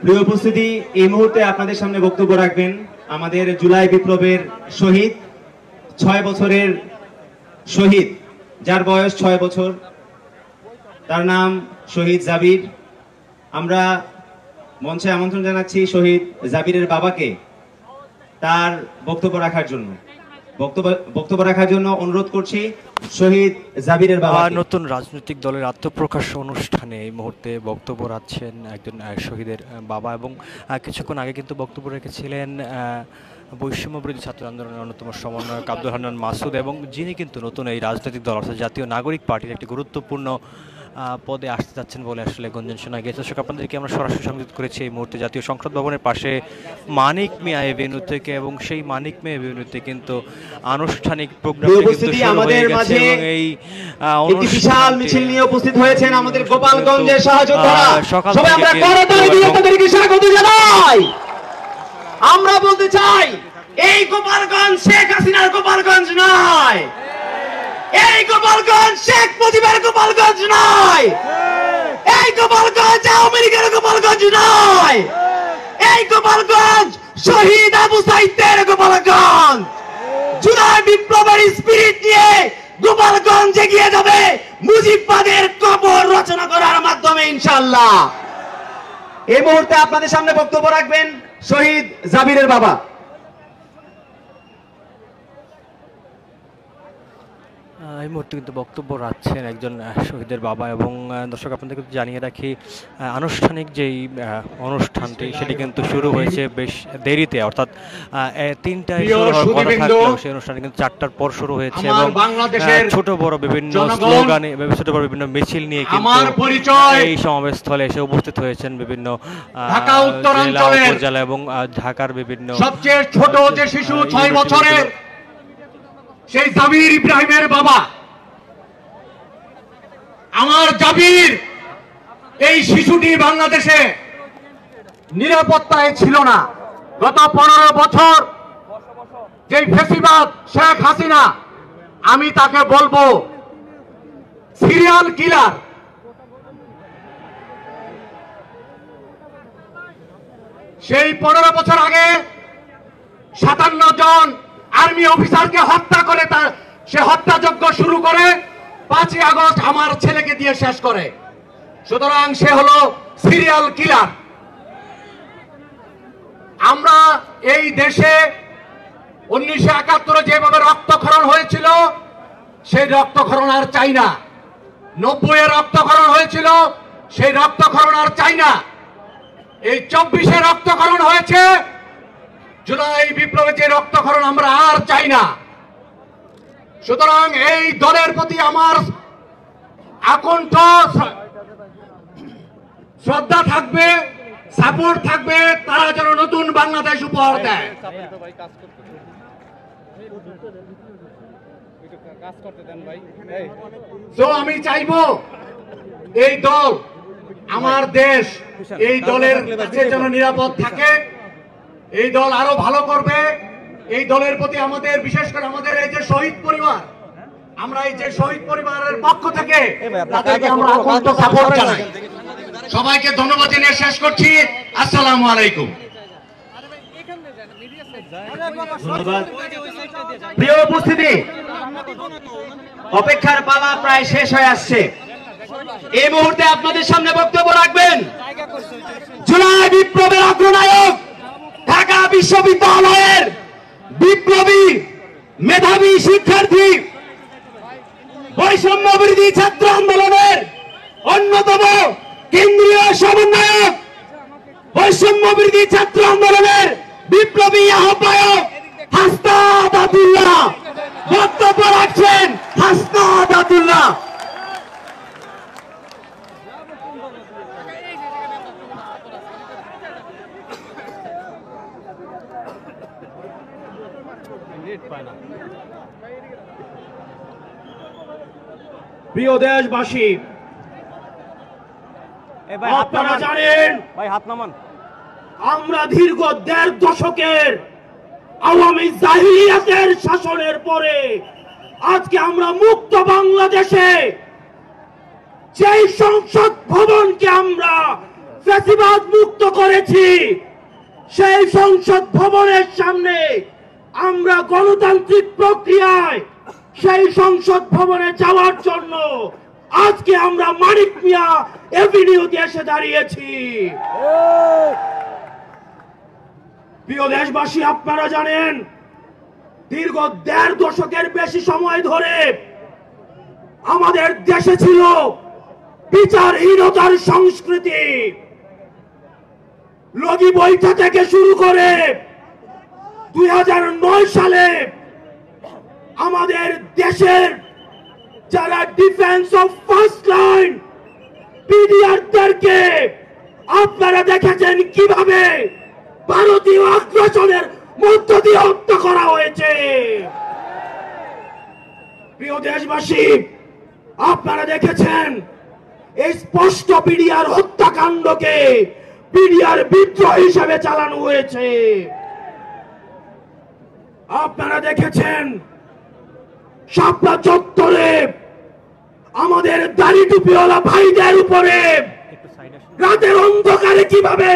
প্রিয় উপস্থিতি, এই মুহূর্তে আপনাদের সামনে বক্তব্য রাখবেন আমাদের জুলাই বিপ্লবের শহীদ, 6 বছরের শহীদ, যার বয়স 6 বছর, তার নাম শহীদ জাবির। আমরা মঞ্চে আমন্ত্রণ জানাচ্ছি শহীদ জাবিরের বাবাকে তার বক্তব্য রাখার জন্য অনুরোধ করছি শহীদ জাবিরের বাবা। নতুন রাজনৈতিক দলের আত্মপ্রকাশ অনুষ্ঠানে এই মুহূর্তে বক্তব্য রাখছেন একজন শহীদের বাবা, এবং কিছুক্ষণ আগে কিন্তু বক্তব্য রেখেছিলেন বৈষম্য বিরোধী ছাত্র আন্দোলনের অন্যতম সমন্বয়ক আব্দুল হান্নান মাসুদ, এবং যিনি কিন্তু নতুন এই রাজনৈতিক দল অর্থাৎ জাতীয় নাগরিক পার্টির একটি গুরুত্বপূর্ণ পদে আসতে যাচ্ছেন বলে আসলে গুঞ্জন শোনা গিয়েছে। দর্শক, আপনাদেরকে আমরা সরাসরি সংযুক্ত করেছি এই মুহূর্তে জাতীয় সংসদ ভবনের পাশে মানিক মিয়া এভিনিউ থেকে, এবং সেই মানিক মিয়া এভিনিউতে কিন্তু আনুষ্ঠানিক প্রোগ্রাম আমাদের মাঝে এই একটি বিশাল মিছিল নিয়ে উপস্থিত হয়েছেন আমাদের গোপালগঞ্জের সহযোদ্ধারা। সবাই আমরা করতালি দিয়ে তাদেরকে স্বাগত জানাই। আমরা বলতে চাই, এই গোপালগঞ্জ শেখ হাসিনার গোপালগঞ্জ নয়, এই গোপালগঞ্জ শেখ মুজিবের গোপালগঞ্জ নয়, এই গোপালগঞ্জ আওয়ামী লীগের গোপালগঞ্জ নয়, এই গোপালগঞ্জ শহীদ আবু সাইদের গোপালগঞ্জ। জুলাই বিপ্লবের স্পিরিট নিয়ে গোপালগঞ্জ এগিয়ে যাবে মুজিববাদের কবর রচনা করার মাধ্যমে ইনশাআল্লাহ। এই মুহূর্তে আপনাদের সামনে বক্তব্য রাখবেন শহীদ জাবিরের বাবা। এই মুহূর্তে কিন্তু বক্তব্য রাখছেন একজন শহীদের বাবা, এবং দর্শক আপনাদেরকে জানিয়ে রাখি আনুষ্ঠানিক যেই অনুষ্ঠানটি সেটি কিন্তু শুরু হয়েছে বেশ দেরিতে, অর্থাৎ 3টায় শুরু হওয়ার কথা থাকলেও সেই অনুষ্ঠানটি কিন্তু 4টার পর শুরু হয়েছে, এবং ছোট বড় বিভিন্ন স্লোগানে ছোট বড় বিভিন্ন মিছিল নিয়ে কিন্তু এই সমাবেশস্থলে এসে উপস্থিত হয়েছেন বিভিন্ন জেলা উপজেলা এবং ঢাকার বিভিন্ন সবচেয়ে ছোট যে শিশু 6 বছরের সেই জাবির ইব্রাহিমের বাবা। আমার জাবির, এই শিশুটি বাংলাদেশে নিরাপত্তায় ছিল না। গত 15 বছর যে ফ্যাসিবাদ শেখ হাসিনা, আমি তাকে বলবো সিরিয়াল কিলার। সেই 15 বছর আগে 57 জন আর্মি অফিসারকে হত্যা করে সে হত্যাযজ্ঞ শুরু করে 5ই আগস্ট আমার ছেলেকে দিয়ে শেষ করে। সুতরাং সে হলো সিরিয়াল কিলার। আমরা এই দেশে 1971 যেভাবে রক্তক্ষরণ হয়েছিল সেই রক্তক্ষরণ আর চাই না। 90-এ রক্তক্ষরণ হয়েছিল সেই রক্তক্ষরণ আর চাই না। এই 24-এ রক্তক্ষরণ হয়েছে, জুলাই বিপ্লবে যে রক্তক্ষরণ আমরা আর চাই না। সুতরাং এই দলের প্রতি আমার আকণ্ঠ শ্রদ্ধা থাকবে, সাপোর্ট থাকবে, তারা যেন নতুন বাংলাদেশ উপহার দেয়। তো আমি চাইবো এই দল, আমার দেশ, এই দলের কাছে যেন নিরাপদ থাকে, এই দল আরো ভালো করবে। এই দলের প্রতি আমাদের, বিশেষ করে আমাদের এই যে শহীদ পরিবার, আমরা এই যে শহীদ পরিবারের পক্ষ থেকে তাদেরকে আমরা আকণ্ঠ সাপোর্ট জানাই। সবাইকে ধন্যবাদ জানিয়ে শেষ করছি। আসসালামু আলাইকুম। ধন্যবাদ। প্রিয় উপস্থিতি, অপেক্ষার পালা প্রায় শেষ হয়ে আসছে। এই মুহূর্তে আপনাদের সামনে বক্তব্য রাখবেন জুলাই বিপ্লবের অগ্রনায়ক, ঢাকা বিশ্ববিদ্যালয়ের বিপ্লবী মেধাবী শিক্ষার্থী, বৈষম্য বিরোধী ছাত্র আন্দোলনের অন্যতম কেন্দ্রীয় সমন্বয়ক, বৈষম্য বিরোধী ছাত্র আন্দোলনের বিপ্লবী আহ্বায়ক হাসনাত আব্দুল্লাহ বক্তব্য রাখছেন। হাসনাত আব্দুল্লাহ। প্রিয় দেশবাসী, আপনারা জানেন আমরা দীর্ঘ 1.5 দশকের আওয়ামী জাহিলিয়াতের শাসনের পরে আজকে আমরা মুক্ত বাংলাদেশে যেই সংসদ ভবনকে আমরা ফ্যাসিবাদ মুক্ত করেছি, সেই সংসদ ভবনের সামনে আমরা গণতান্ত্রিক প্রক্রিয়ায় সেই সংসদ ভবনে যাওয়ার জন্য আজকে আমরা মানিক মিয়া এভিনিউতে এসে দাঁড়িয়েছি। প্রিয় দেশবাসী, আপনারা জানেন দীর্ঘ ১.৫ দশকের বেশি সময় ধরে আমাদের দেশে ছিল বিচারহীনতার সংস্কৃতি। লগি বৈঠা থেকে শুরু করে ২০০৯ সালে আমাদের দেশের যারা ডিফেন্স অফ ফার্স্ট লাইন পিডিআরদেরকে আপনারা দেখেছেন কিভাবে ভারতীয় আগ্রাসনের মধ্য দিয়ে হত্যা করা হয়েছে। প্রিয় দেশবাসী, আপনারা দেখেছেন এই স্পষ্ট পিডিআর হত্যাকাণ্ডকে পিডিআর বিদ্রোহ হিসেবে চালানো হয়েছে। আপনারা দেখেছেন শাপলা চত্বরে আমাদের দাড়ি টুপিওয়ালা ভাইদের উপরে রাতের অন্ধকারে কিভাবে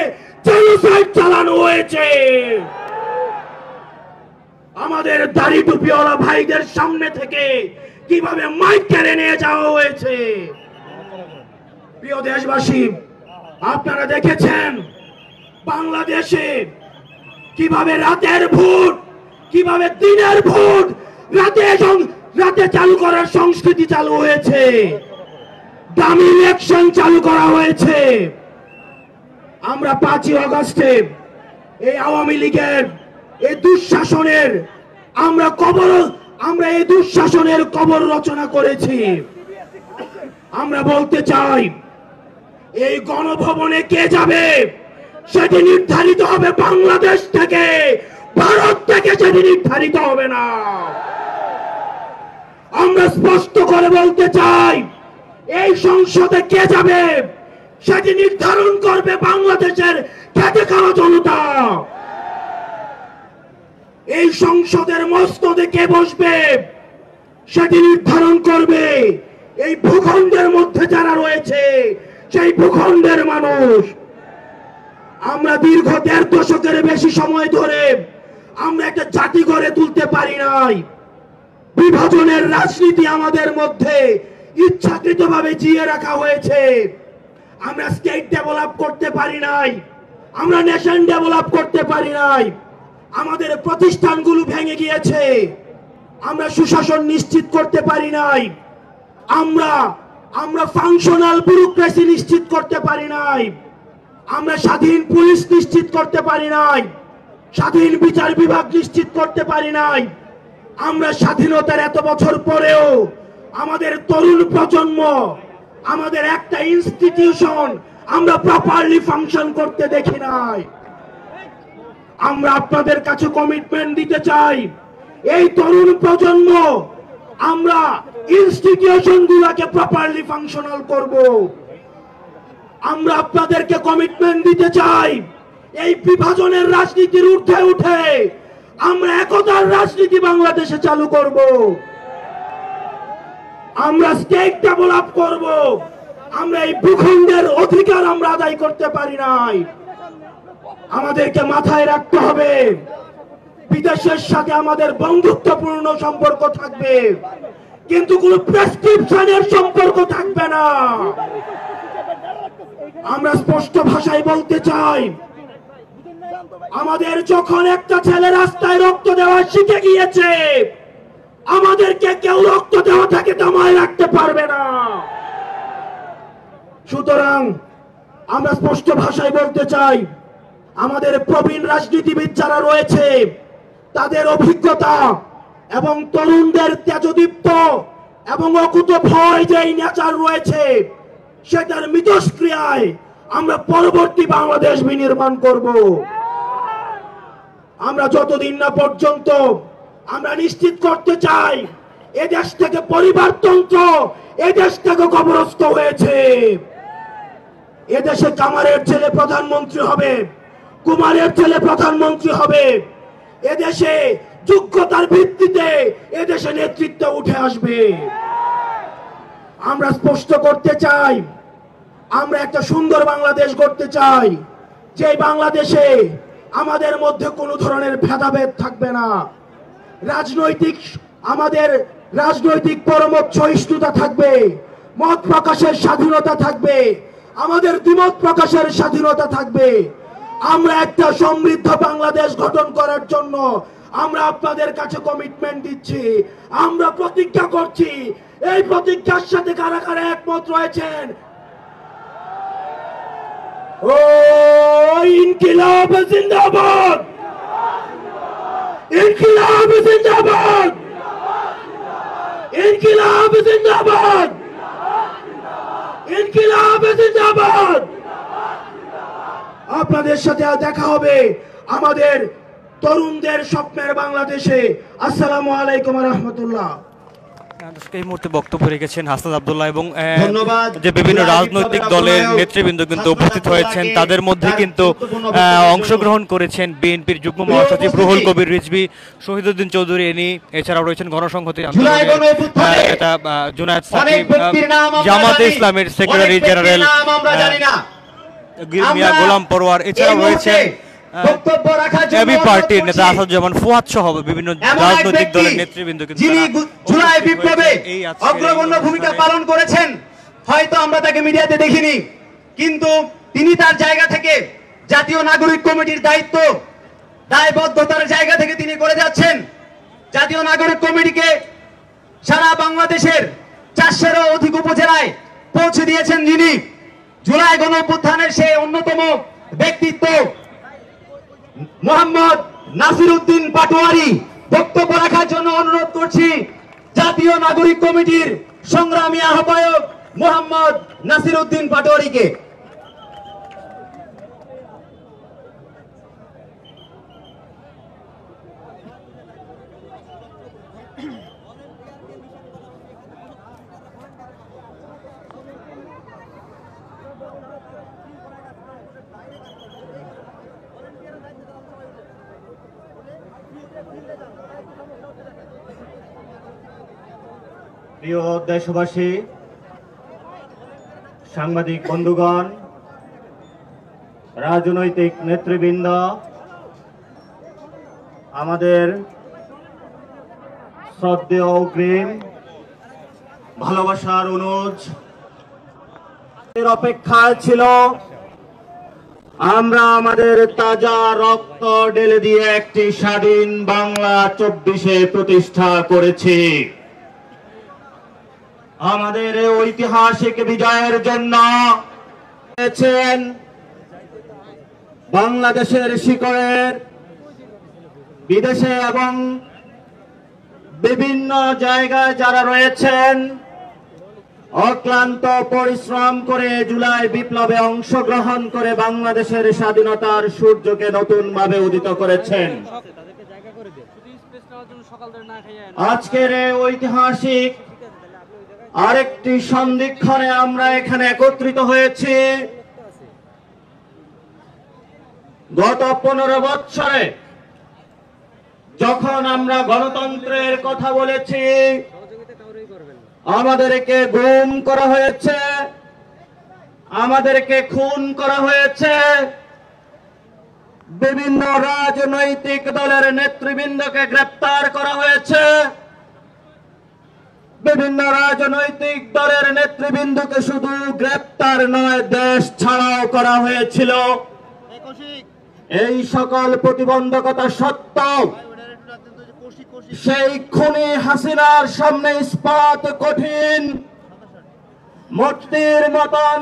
জেনোসাইড চালানো হয়েছে। আমাদের দাড়ি টুপিওয়ালা ভাইদের সামনে থেকে কিভাবে মাইক কেড়ে নিয়ে যাওয়া হয়েছে। প্রিয় দেশবাসী, আপনারা দেখেছেন বাংলাদেশে কিভাবে রাতের ভোট, কিভাবে দিনের ভোট রাতে চালু করার সংস্কৃতি চালু হয়েছে, দামি ইলেকশন চালু করা হয়েছে। আমরা ৫ই আগস্টে এই আওয়ামী লীগের এই দুঃশাসনের আমরা এই দুঃশাসনের কবর রচনা করেছি। আমরা বলতে চাই, এই গণভবনে কে যাবে সেটি নির্ধারিত হবে বাংলাদেশ থেকে, ভারত থেকে সেটি নির্ধারিত হবে না। আমরা স্পষ্ট করে বলতে চাই, এই সংসদে কে যাবে সেটি নির্ধারণ করবে বাংলাদেশের খেটে খাওয়া জনতা। এই সংসদের মসনদে কে বসবে সেটি নির্ধারণ করবে এই ভূখণ্ডের মধ্যে যারা রয়েছে সেই ভূখণ্ডের মানুষ। আমরা দীর্ঘ ১.৫ দশকের বেশি সময় ধরে আমরা একটা জাতি গড়ে তুলতে পারি নাই। বিভাজনের রাজনীতি আমাদের মধ্যে ইচ্ছাকৃতভাবে জিয়ে রাখা হয়েছে। আমরা স্টেট ডেভেলপ করতে পারি নাই, আমরা নেশন ডেভেলপ করতে পারি নাই। আমাদের প্রতিষ্ঠানগুলো ভেঙে গিয়েছে, আমরা সুশাসন নিশ্চিত করতে পারি নাই, আমরা ফাংশনাল ব্যুরোক্রেসি নিশ্চিত করতে পারি নাই, আমরা স্বাধীন পুলিশ নিশ্চিত করতে পারি নাই, স্বাধীন বিচার বিভাগ নিশ্চিত করতে পারি নাই। আমরা স্বাধীনতার এত বছর পরেও আমাদের তরুণ প্রজন্ম, আমাদের একটা ইনস্টিটিউশন আমরা প্রপারলি ফাংশন করতে দেখি নাই। আমরা আপনাদের কাছে কমিটমেন্ট দিতে চাই, এই তরুণ প্রজন্ম আমরা ইনস্টিটিউশন গুলাকে প্রপারলি ফাংশনাল করব। আমরা আপনাদেরকে কমিটমেন্ট দিতে চাই, এই বিভাজনের রাজনীতির ঊর্ধ্বে উঠে আমরা একতার রাজনীতি বাংলাদেশে চালু করব। আমরা স্টেট ডেভেলপ করব। আমরা এই ভূখণ্ডের অধিকার আমরা আদায় করতে পারি নাই। আমাদেরকে মাথায় রাখতে হবে, বিদেশের সাথে আমাদের বন্ধুত্বপূর্ণ সম্পর্ক থাকবে, কিন্তু কোন প্রেসক্রিপশনের সম্পর্ক থাকবে না। আমরা স্পষ্ট ভাষায় বলতে চাই, আমাদের যখন একটা ছেলে রাস্তায় রক্ত দেওয়া শিখে গিয়েছে, আমাদেরকে কেউ রক্ত দেওয়া থেকে দমায় রাখতে পারবে না। সুতরাং আমরা স্পষ্ট ভাষায় বলতে চাই, আমাদের প্রবীণ রাজনীতিবিদ যারা রয়েছে তাদের অভিজ্ঞতা এবং তরুণদের তেজদীপ্ত এবং অকুত ভয় যে নেচার রয়েছে, সেটার মিথস্ক্রিয়ায় আমরা পরবর্তী বাংলাদেশ বিনির্মাণ করব। আমরা যতদিন না পর্যন্ত আমরা নিশ্চিত করতে চাই এদেশ থেকে পরিবারতন্ত্র, এদেশ থেকে কবরস্থ হয়েছে। এদেশে কামারের ছেলে প্রধানমন্ত্রী হবে, কুমারের ছেলে প্রধানমন্ত্রী হবে। এদেশে যোগ্যতার ভিত্তিতে এদেশে নেতৃত্ব উঠে আসবে। আমরা স্পষ্ট করতে চাই, আমরা একটা সুন্দর বাংলাদেশ গড়তে চাই, যে বাংলাদেশে আমাদের মধ্যে কোনো ধরনের ভেদাভেদ থাকবে না। আমাদের রাজনৈতিক পরমত সহিষ্ণুতা থাকবে, মত প্রকাশের স্বাধীনতা থাকবে, আমাদের দ্বিমত প্রকাশের স্বাধীনতা থাকবে। আমরা একটা সমৃদ্ধ বাংলাদেশ গঠন করার জন্য আমরা আপনাদের কাছে কমিটমেন্ট দিচ্ছি, আমরা প্রতিজ্ঞা করছি। এই প্রতিজ্ঞার সাথে কারা কারা একমত রয়েছেন? ও ইনকিলাব জিন্দাবাদ, ইনকিলাব জিন্দাবাদ, ইনকিলাব জিন্দাবাদ, ইনকিলাব জিন্দাবাদ। আপনাদের সাথে দেখা হবে আমাদের তরুণদের স্বপ্নের বাংলাদেশে। আসসালামু আলাইকুম ওয়া রাহমাতুল্লাহ। এই মুহূর্তে বক্তব্য রেখেছেন হাসনাত আব্দুল্লাহ এবং ধন্যবাদ। যে বিভিন্ন রাজনৈতিক দলের নেতৃবৃন্দ কিন্তু উপস্থিত হয়েছেন, তাদের মধ্যে কিন্তু অংশগ্রহণ করেছেন বিএনপির যুগ্ম মহাসচিব রুহুল কবির রিজভী, শহীদউদ্দিন চৌধুরী এনি, এছাড়াও রয়েছেন গণসংহতি জুনায়েদ সাকিব, জামাতে ইসলামের সেক্রেটারি জেনারেল মিয়া গোলাম পরওয়ার, এছাড়াও রয়েছেন এবি পার্টির নেতা আসাদুজ্জামান ফুয়াদ সহ বিভিন্ন রাজনৈতিক দলের নেতৃবৃন্দ কিন্তু জুলাই বিপ্লবে অগ্রগণ্য ভূমিকা পালন করেছেন। হয়তো আমরা তাকে মিডিয়াতে দেখিনি, কিন্তু তিনি তার জায়গা থেকে জাতীয় নাগরিক কমিটির দায়িত্ব দায়বদ্ধতার জায়গা থেকে তিনি করে যাচ্ছেন। জাতীয় নাগরিক কমিটিকে সারা বাংলাদেশের 400-এরও অধিক উপজেলায় পৌঁছে দিয়েছেন যিনি। জুলাই গণঅভ্যুত্থানের সেই অন্যতম ব্যক্তিত্ব মোহাম্মদ নাসিরউদ্দিন পাটোয়ারি, বক্তব্য রাখার জন্য অনুরোধ করছি জাতীয় নাগরিক কমিটির সংগ্রামী আহ্বায়ক মোহাম্মদ নাসিরউদ্দিন পাটোয়ারিকে। প্রিয় দেশবাসী, সাংবাদিক বন্ধুগণ, রাজনৈতিক নেতৃবৃন্দ, আমাদের শ্রদ্ধেয় অগ্রিম ভালোবাসার অনুজ এর অপেক্ষায় ছিল আমরা আমাদের তাজা রক্ত ঢেলে দিয়ে একটি স্বাধীন বাংলা 24-এ প্রতিষ্ঠা করেছি। আমাদের ঐতিহাসিক বিজয়ের জন্য বাংলাদেশের শিকড়ের বিদেশে এবং বিভিন্ন জায়গায় যারা রয়েছেন অক্লান্ত পরিশ্রম করে জুলাই বিপ্লবে অংশগ্রহণ করে বাংলাদেশের স্বাধীনতার সূর্যকে নতুন ভাবে উদিত করেছেন। আজকের এই ঐতিহাসিক আরেকটি সন্ধিক্ষণে আমরা এখানে একত্রিত হয়েছি। গত 15 বছরে যখন আমরা গণতন্ত্রের কথা বলেছি, আমাদেরকে গুম করা হয়েছে, আমাদেরকে খুন করা হয়েছে, বিভিন্ন রাজনৈতিক দলের নেতৃবৃন্দকে গ্রেপ্তার করা হয়েছে, বিভিন্ন রাজনৈতিক দলের নেতৃবৃন্দকে শুধু গ্রেপ্তার নয় দেশ ছাড়াও করা হয়েছিল। এই সকল প্রতিবন্ধকতা সত্ত্বেও সেই খুনি হাসিনার সামনে ইস্পাত কঠিন মূর্তির মতন